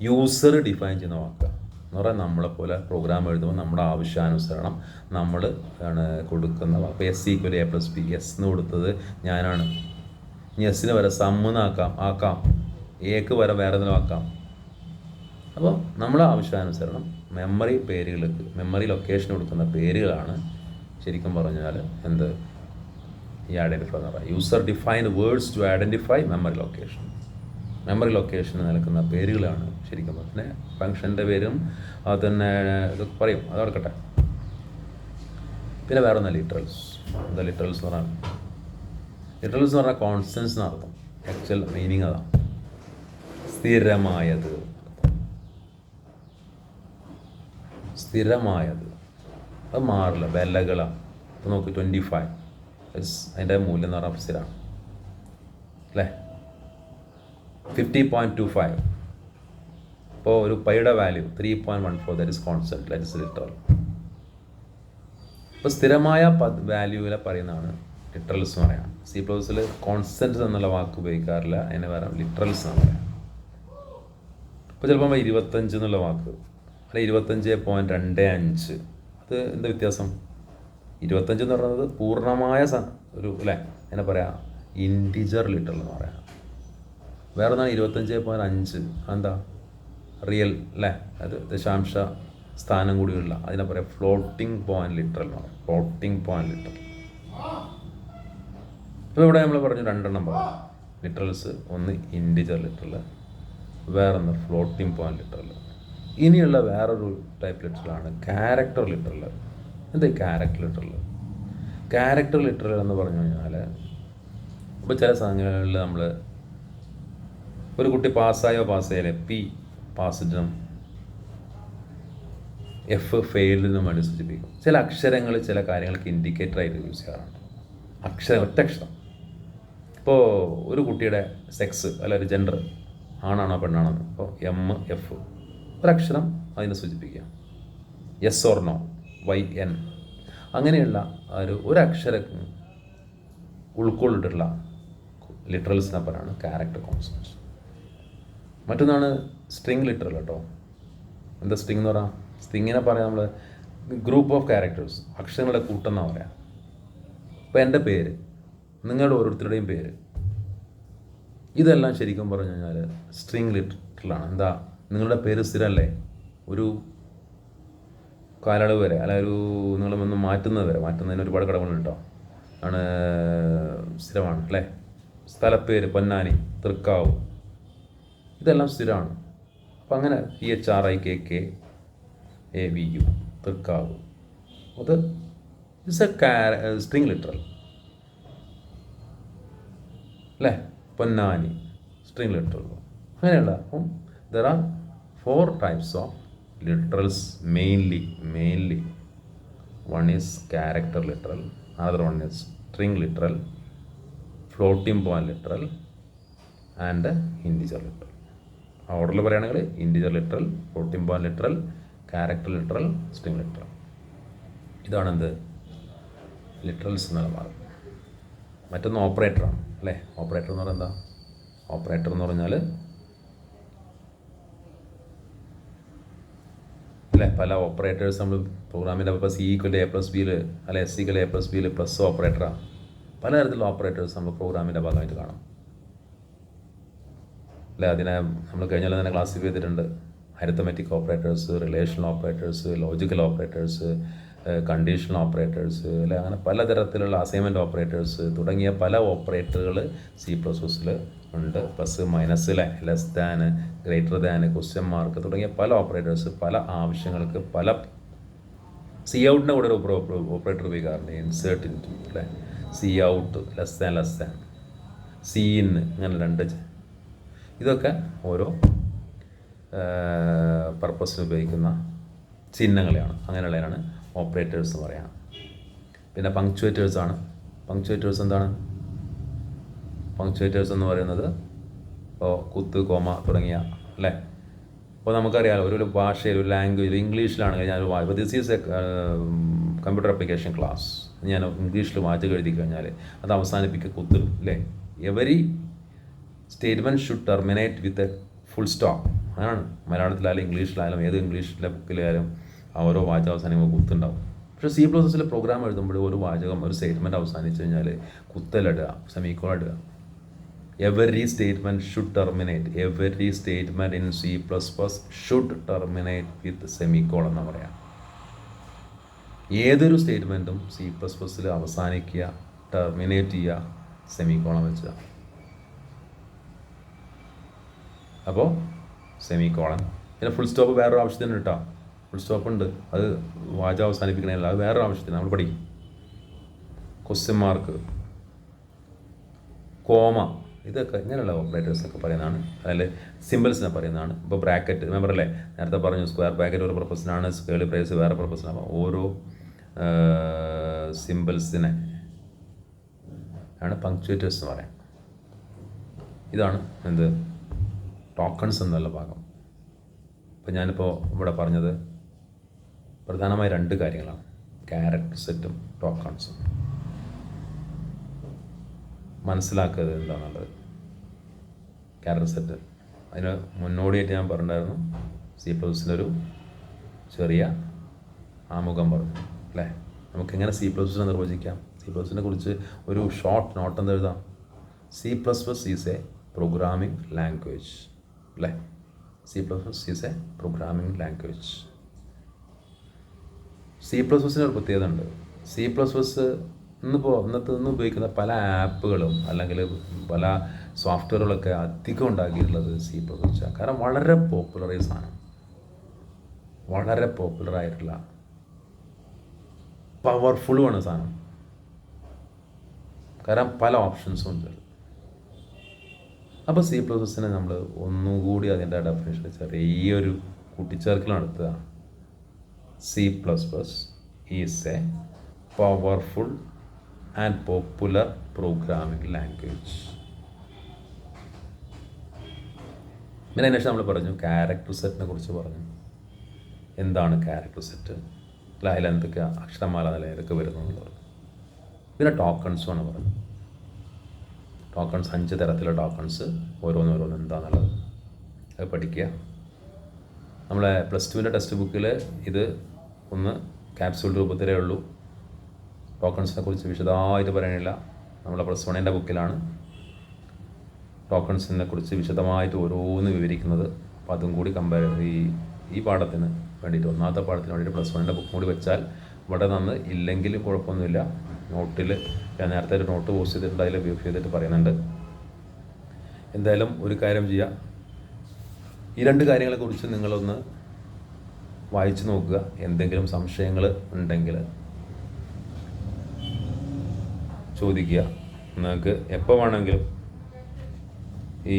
യൂസർ ഡിഫൈൻ ചെയ്യുന്ന വാക്കാണ് എന്ന് പറഞ്ഞാൽ നമ്മളെപ്പോലെ പ്രോഗ്രാം എഴുതുമ്പോൾ നമ്മുടെ ആവശ്യാനുസരണം നമ്മൾ കൊടുക്കുന്ന വാക്ക്. S=A+B, എസ് എന്ന് കൊടുത്തത് ഞാനാണ്. ഇനി എസ്സിന് വരെ സമ്മെന്ന് ആക്കാം, എക്ക് വരെ വേറെ എന്തെങ്കിലും ആക്കാം. അപ്പോൾ നമ്മുടെ ആവശ്യാനുസരണം മെമ്മറി ലൊക്കേഷൻ കൊടുക്കുന്ന പേരുകളാണ് ശരിക്കും പറഞ്ഞാൽ എന്ത്? ഈ ഐഡൻറ്റിഫൈ എന്ന് പറയുക. User defined words to identify memory ലൊക്കേഷന് നിൽക്കുന്ന പേരുകളാണ് ശരിക്കും പറഞ്ഞാൽ. ഫംഗ്ഷൻ്റെ പേരും അത് തന്നെ ഇതൊക്കെ പറയും, അതടക്കട്ടെ. പിന്നെ വേറെ ഒന്നല്ല ലിറ്ററൽസ്. എന്താ ലിറ്ററൽസ് എന്ന് പറഞ്ഞാൽ കോൺസ്റ്റൻസ് എന്നർത്ഥം. ആക്ച്വൽ മീനിങ് അതാണ്. സ്ഥിരമായത് അത് മാറില്ല, വിലകളാണ്. ഇപ്പോൾ നോക്ക് 25 അതിൻ്റെ മൂല്യം എന്ന് പറഞ്ഞാൽ സ്ഥിരമാണ് അല്ലേ? 50.25 ഇപ്പോൾ ഒരു പൈയുടെ value 3.14, that is constant, that is literal. ഇപ്പോൾ സ്ഥിരമായ വാല്യൂവിലെ പറയുന്നതാണ് ലിറ്ററൽസ് എന്ന് പറയാം. C++ൽ കോൺസ്റ്റൻറ്റ് എന്നുള്ള വാക്ക് ഉപയോഗിക്കാറില്ല, അതിന് പകരം ലിറ്ററൽസ് എന്ന് പറയാം. ഇപ്പോൾ ചിലപ്പോൾ 25 എന്നുള്ള വാക്ക് അല്ലെ 25.25, അത് എന്താ വ്യത്യാസം? 25 എന്ന് പറയുന്നത് പൂർണ്ണമായ ഒരു അല്ലേ, എന്നെ പറയാം ഇൻറ്റിജർ ലിറ്ററൽ എന്ന് പറയാം. വേറെ ഒന്നാണ് 25.5, അതെന്താ? റിയൽ അല്ലേ, അത് ദശാംശ സ്ഥാനം കൂടിയുള്ള, അതിനെ പറയാം ഫ്ലോട്ടിംഗ് പോയിന്റ് ലിറ്ററൽ എന്ന് പറയാം. Floating point literal. ഇപ്പോൾ ഇവിടെ നമ്മൾ പറഞ്ഞു 2 എണ്ണം പറഞ്ഞു ലിറ്ററൽസ്. ഒന്ന് ഇൻറ്റിജർ ലിറ്ററൽ, വേറൊന്ന് ഫ്ലോട്ടിംഗ് പോയിന്റ് ലിറ്ററൽ. ഇനിയുള്ള വേറൊരു ടൈപ്പ് ലിറ്ററലാണ് ക്യാരക്ടർ ലിറ്ററൽ. എന്താ ക്യാരക്ടർ ലിറ്ററൽ എന്ന് പറഞ്ഞു കഴിഞ്ഞാൽ, ഇപ്പോൾ ചില സമയങ്ങളിൽ നമ്മൾ ഒരു കുട്ടി പാസ്സായാലേ P പാസ്ഡും F ഫെയിൽഡിനും വേണ്ടി സൂചിപ്പിക്കും. ചില അക്ഷരങ്ങൾ ചില കാര്യങ്ങൾക്ക് ഇൻഡിക്കേറ്ററായിട്ട് യൂസ് ചെയ്യാറുണ്ട്. ഒറ്റ അക്ഷരം. ഇപ്പോൾ ഒരു കുട്ടിയുടെ സെക്സ് അല്ല ഒരു ജെൻഡർ ആണാണോ പെണ്ണാണോ, ഇപ്പോൾ MF ഒരക്ഷരം അതിനെ സൂചിപ്പിക്കുക. yes or no, YN അങ്ങനെയുള്ള ഒരു അക്ഷരം ഉൾക്കൊള്ളിട്ടുള്ള ലിറ്ററൽസിനപ്പനാണ് ക്യാരക്ടർ കോൺസ്റ്റൻസ്. മറ്റൊന്നാണ് സ്ട്രിങ് ലിറ്ററൽ കേട്ടോ. എന്താ സ്ട്രിങ് എന്ന് പറയാം? സ്ട്രിങ്ങിനെ പറയാം നമ്മൾ ഗ്രൂപ്പ് ഓഫ് ക്യാരക്ടേഴ്സ്, അക്ഷരങ്ങളുടെ കൂട്ടം എന്നാണ് പറയാം. ഇപ്പോൾ എൻ്റെ പേര്, നിങ്ങളുടെ ഓരോരുത്തരുടെയും പേര്, ഇതെല്ലാം ശരിക്കും പറഞ്ഞു കഴിഞ്ഞാൽ സ്ട്രിങ് ലിറ്ററലാണ്. എന്താ? നിങ്ങളുടെ പേര് സ്ഥിരമല്ലേ, ഒരു കാലയളവ് വരെ അല്ല നിങ്ങളൊന്ന് മാറ്റുന്നതിന് ഒരുപാട് ഘടകങ്ങളുണ്ട് കേട്ടോ. സ്ഥിരമാണ് അല്ലേ. സ്ഥലപ്പേര് പൊന്നാനി, തൃക്കാവ്, ഇതെല്ലാം സ്ഥിരമാണ്. അപ്പം അങ്ങനെ THRIKKAVU തൃക്കാവ്. അത് ഇറ്റ്സ് എ സ്ട്രിങ് ലിറ്ററൽ അല്ലേ. പൊന്നാനി സ്ട്രിങ് ലിറ്ററൽ അങ്ങനെയുള്ള. അപ്പം there are 4 types of literals mainly. One is character literal, another one is string literal, floating point literal and integer literal. ആ ഓർഡറിൽ പറയുകയാണെങ്കിൽ integer literal, floating point literal, character literal, string literal. ഇതാണെന്ത് literals എന്നുള്ള ഭാഗം. മറ്റൊന്ന് ഓപ്പറേറ്ററാണ് അല്ലേ. Operator എന്ന് പറഞ്ഞാൽ എന്താ? ഓപ്പറേറ്റർ എന്ന് പറഞ്ഞാൽ അല്ലേ പല ഓപ്പറേറ്റേഴ്സ് നമ്മൾ പ്രോഗ്രാമിൻ്റെ ഇപ്പോൾ C = A+B അല്ലെ S = A+B പ്ലസ് ഓപ്പറേറ്ററാണ്. പലതരത്തിലുള്ള ഓപ്പറേറ്റേഴ്സ് നമ്മൾ പ്രോഗ്രാമിൻ്റെ ഭാഗമായിട്ട് കാണാം അല്ലേ. അതിനെ നമ്മൾ കഴിഞ്ഞാൽ തന്നെ ക്ലാസിഫൈ ചെയ്തിട്ടുണ്ട്. Arithmetic operators, relational operators, logical operators, conditional operators അല്ലെ. അങ്ങനെ പലതരത്തിലുള്ള അസൈൻമെൻറ്റ് ഓപ്പറേറ്റേഴ്സ് തുടങ്ങിയ പല ഓപ്പറേറ്ററുകൾ C++ൽ ഉണ്ട്. പ്ലസ്, മൈനസ് അല്ലേ, less than, greater than, question mark തുടങ്ങിയ പല ഓപ്പറേറ്റേഴ്സ് പല ആവശ്യങ്ങൾക്ക് പല സി ഔട്ടിൻ്റെ കൂടെ ഒരു ഓപ്പറേറ്റർ ഉപയോഗിക്കാറുണ്ട്. ഇൻസേർട്ട് ഇൻറ്റു അല്ലേ, C out, less than, C in, അങ്ങനെ 2. ഇതൊക്കെ ഓരോ പർപ്പസിന് ഉപയോഗിക്കുന്ന ചിഹ്നങ്ങളെയാണ്. അങ്ങനെയുള്ളതിനാണ് ഓപ്പറേറ്റേഴ്സ് എന്ന് പറയുന്നത്. പിന്നെ പങ്ക്ച്വേറ്റേഴ്സാണ്. പങ്ക്ച്വേറ്റേഴ്സ് എന്താണ്? പങ്ക്ച്വേറ്റേഴ്സ് എന്ന് പറയുന്നത് ഇപ്പോൾ കുത്ത്, കോമ തുടങ്ങിയ അല്ലേ. അപ്പോൾ നമുക്കറിയാമല്ലോ ഒരു ഭാഷയിൽ ഒരു ലാംഗ്വേജ് ഇംഗ്ലീഷിലാണെങ്കിൽ ഞാൻ ഇപ്പോൾ this is A computer application class, ഞാൻ ഇംഗ്ലീഷിൽ വാചകം എഴുതി കഴിഞ്ഞാൽ അത് അവസാനിപ്പിക്കുക കുത്ത് അല്ലേ. Every statement should terminate with a full stop. അങ്ങനെയാണ് മലയാളത്തിലായാലും ഇംഗ്ലീഷിലായാലും ഏത് ഇംഗ്ലീഷിലെ ബുക്കിലായാലും ഓരോ വാചകം അവസാനിക്കുമ്പോൾ കുത്തുണ്ടാവും. പക്ഷേ C++ൽ പ്രോഗ്രാം എഴുതുമ്പോൾ ഒരു വാചകം ഒരു സ്റ്റേറ്റ്മെൻറ്റ് അവസാനിച്ച് കഴിഞ്ഞാൽ കുത്തലിടുക, സെമിക്കോളൻ ഇടുക. Every statement should terminate, every statement in C++ should terminate with semicolon എന്ന് പറയാം. ഏതൊരു സ്റ്റേറ്റ്മെൻറ്റും C++ൽ അവസാനിക്കുക, ടെർമിനേറ്റ് ചെയ്യുക സെമിക്കോളൻ വെച്ചുക. അപ്പോൾ സെമിക്കോളൻ. പിന്നെ ഫുൾ സ്റ്റോപ്പ് വേറൊരു ആവശ്യത്തിന് കേട്ടോ. ഫുൾ സ്റ്റോപ്പ് ഉണ്ട്, അത് വാചകം അവസാനിപ്പിക്കണമല്ല, അത് വേറൊരു ആവശ്യത്തിന് നമ്മൾ പഠിക്കും. ക്വസ്റ്റ്യൻ മാർക്ക്, കോമ, ഇതൊക്കെ ഇങ്ങനെയുള്ള ഓപ്പറേറ്റേഴ്സൊക്കെ പറയുന്നതാണ്. അതിൽ സിമ്പിൾസിനെ പറയുന്നതാണ്. ഇപ്പോൾ ബ്രാക്കറ്റ് മെമ്പർ അല്ലേ, നേരത്തെ പറഞ്ഞു സ്ക്വയർ ബ്രാക്കറ്റ് ഒരു പർപ്പസിനാണ്, സ്കേളി ബ്രേസ് വേറെ പർപ്പസിനാണ്. ഓരോ സിമ്പിൾസിനെ ആണ് പങ്ക്ച്വേറ്റേഴ്സ് എന്ന് പറയാം. ഇതാണ് എന്ത് ടോക്കൺസ് എന്നുള്ള ഭാഗം. ഇപ്പോൾ ഞാനിപ്പോൾ ഇവിടെ പറഞ്ഞത് പ്രധാനമായ 2 കാര്യങ്ങളാണ്, ക്യാരക്ടർ സെറ്റും ടോക്കൺസും. മനസ്സിലാക്കുന്നത് എന്താണെന്നുള്ളത്. ക്യാരക്ടർ സെറ്റ് അതിന് മുന്നോടിയായിട്ട് ഞാൻ പറഞ്ഞിട്ടുണ്ടായിരുന്നു. C++ലൊരു ചെറിയ ആമുഖം പറഞ്ഞു അല്ലേ. നമുക്കെങ്ങനെ C++നെ നിർവചിക്കാം, C++നെ കുറിച്ച് ഒരു ഷോർട്ട് നോട്ട് എന്ന് എഴുതാം. C++ is a programming language അല്ലേ. C++ is a programming language. C++ന് ഒരു പ്രത്യേകത ഉണ്ട്. C++ ഇന്ന് ഉപയോഗിക്കുന്ന പല ആപ്പുകളും അല്ലെങ്കിൽ പല സോഫ്റ്റ്വെയറുകളൊക്കെ അധികം ഉണ്ടാക്കിയിട്ടുള്ളത് C++. കാരണം വളരെ പോപ്പുലറായ സാധനം, വളരെ പോപ്പുലറായിട്ടുള്ള പവർഫുള്ളുമാണ് സാധനം. കാരണം പല ഓപ്ഷൻസും ഉണ്ട്. അപ്പോൾ C++നെ നമ്മൾ ഒന്നുകൂടി അതിൻ്റെ ഡെഫിനേഷൻ ചെറിയൊരു കൂട്ടിച്ചേർക്കൽ നടത്തുക. C++ is A powerful and popular programming language. പിന്നെ അതിനുശേഷം നമ്മൾ പറഞ്ഞു ക്യാരക്ടർ സെറ്റിനെ കുറിച്ച് പറഞ്ഞു. എന്താണ് ക്യാരക്ടർ സെറ്റ്, അതിലെന്തൊക്കെ അക്ഷരമാല നില ഏതൊക്കെ വരുന്നു എന്നുള്ളത്. പിന്നെ ടോക്കൺസുമാണ് പറഞ്ഞു. ടോക്കൺസ് 5 തരത്തിലുള്ള ടോക്കൺസ്, ഓരോന്നോരോന്ന് എന്താണെന്നുള്ളത് അത് പഠിക്കുക. നമ്മളെ +2 ടെക്സ്റ്റ് ബുക്കിൽ ഇത് ഒന്ന് ക്യാപ്സ്യൂൾ രൂപത്തിലേ ഉള്ളൂ. ടോക്കൺസിനെ കുറിച്ച് വിശദമായിട്ട് പറയണില്ല. നമ്മളെ +1 ബുക്കിലാണ് ടോക്കൺസിനെ കുറിച്ച് വിശദമായിട്ട് ഓരോന്ന് വിവരിക്കുന്നത്. അപ്പോൾ അതും കൂടി ഈ പാഠത്തിന് വേണ്ടിയിട്ട്, ഒന്നാമത്തെ പാഠത്തിന് വേണ്ടിയിട്ട് +1 ബുക്കും കൂടി വെച്ചാൽ ഇവിടെ നിന്ന് ഇല്ലെങ്കിലും കുഴപ്പമൊന്നുമില്ല. നോട്ടിൽ ഞാൻ നേരത്തെ ഒരു നോട്ട് പോസ്റ്റ് ചെയ്തിട്ടുണ്ട്, അതിൽ വ്യൂ ചെയ്തിട്ട് പറയുന്നുണ്ട്. എന്തായാലും ഒരു കാര്യം ചെയ്യുക, ഈ 2 കാര്യങ്ങളെക്കുറിച്ച് നിങ്ങളൊന്ന് വായിച്ചു നോക്കുക. എന്തെങ്കിലും സംശയങ്ങൾ ഉണ്ടെങ്കിൽ ചോദിക്കുക. നിങ്ങൾക്ക് എപ്പോൾ വേണമെങ്കിലും ഈ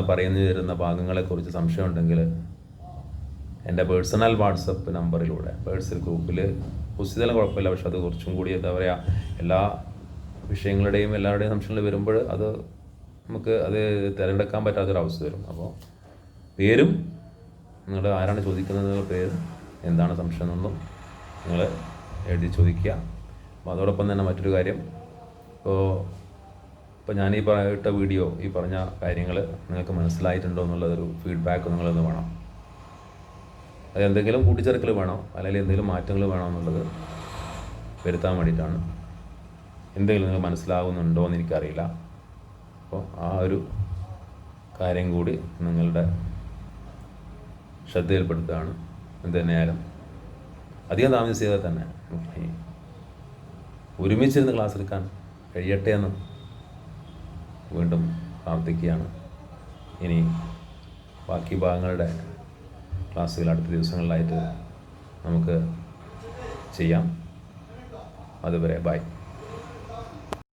പറയുന്നു തരുന്ന ഭാഗങ്ങളെക്കുറിച്ച് സംശയം ഉണ്ടെങ്കിൽ എൻ്റെ പേഴ്സണൽ വാട്സപ്പ് നമ്പറിലൂടെ പേഴ്സണൽ ഗ്രൂപ്പിൽ പുസ്തകം കുഴപ്പമില്ല, പക്ഷെ അത് കുറച്ചും കൂടി എന്താ പറയുക, എല്ലാ വിഷയങ്ങളുടെയും എല്ലാവരുടെയും സംശയങ്ങൾ വരുമ്പോൾ അത് നമുക്ക് അത് തിരഞ്ഞെടുക്കാൻ പറ്റാത്തൊരവസ്ഥ വരും. അപ്പോൾ പേരും നിങ്ങൾ ആരാണ് ചോദിക്കുന്നത് പേര്, എന്താണ് സംശയം എന്നൊന്നും നിങ്ങൾ എഴുതി ചോദിക്കുക. അപ്പോൾ അതോടൊപ്പം തന്നെ മറ്റൊരു കാര്യം, ഇപ്പോൾ ഞാൻ ഈ ഇട്ട വീഡിയോ, ഈ പറഞ്ഞ കാര്യങ്ങൾ നിങ്ങൾക്ക് മനസ്സിലായിട്ടുണ്ടോ എന്നുള്ളതൊരു ഫീഡ്ബാക്ക് നിങ്ങളൊന്ന് വേണം. അത് എന്തെങ്കിലും കൂട്ടിച്ചേർക്കൽ വേണോ അല്ലെങ്കിൽ എന്തെങ്കിലും മാറ്റങ്ങൾ വേണോ എന്നുള്ളത് വരുത്താൻ വേണ്ടിയിട്ടാണ്. എന്തെങ്കിലും നിങ്ങൾ മനസ്സിലാകുന്നുണ്ടോ എന്ന് എനിക്കറിയില്ല. അപ്പോൾ ആ ഒരു കാര്യം കൂടി നിങ്ങളുടെ ശ്രദ്ധയിൽപ്പെടുത്തുകയാണ്. എന്ത് തന്നെയായാലും അധികം താമസിയാതെ തന്നെ ഒരുമിച്ചിരുന്ന് ക്ലാസ് എടുക്കാൻ കഴിയട്ടെ എന്ന് വീണ്ടും പ്രാർത്ഥിക്കുകയാണ്. ഇനി ബാക്കി ഭാഗങ്ങളുടെ ക്ലാസ്സുകൾ അടുത്ത ദിവസങ്ങളിലായിട്ട് നമുക്ക് ചെയ്യാം. അതുവരെ ബൈ.